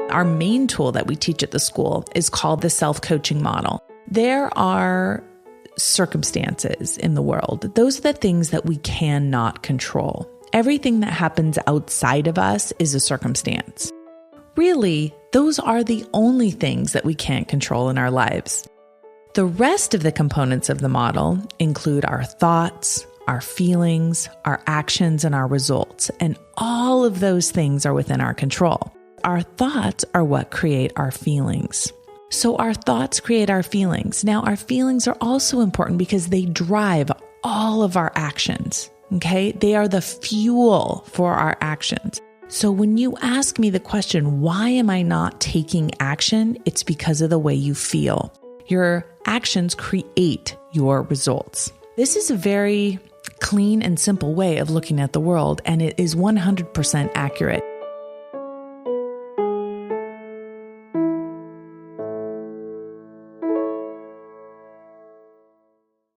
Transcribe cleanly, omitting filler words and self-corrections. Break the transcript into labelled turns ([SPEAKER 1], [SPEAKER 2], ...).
[SPEAKER 1] Our main tool that we teach at the school is called the self-coaching model. There are circumstances in the world. Those are the things that we cannot control. Everything that happens outside of us is a circumstance. Really, those are the only things that we can't control in our lives. The rest of the components of the model include our thoughts, our feelings, our actions, and our results. And all of those things are within our control. Our thoughts are what create our feelings. So our thoughts create our feelings. Now, our feelings are also important because they drive all of our actions. Okay? They are the fuel for our actions. So when you ask me the question, why am I not taking action? It's because of the way you feel. Your actions create your results. This is a very clean and simple way of looking at the world, and it is 100% accurate.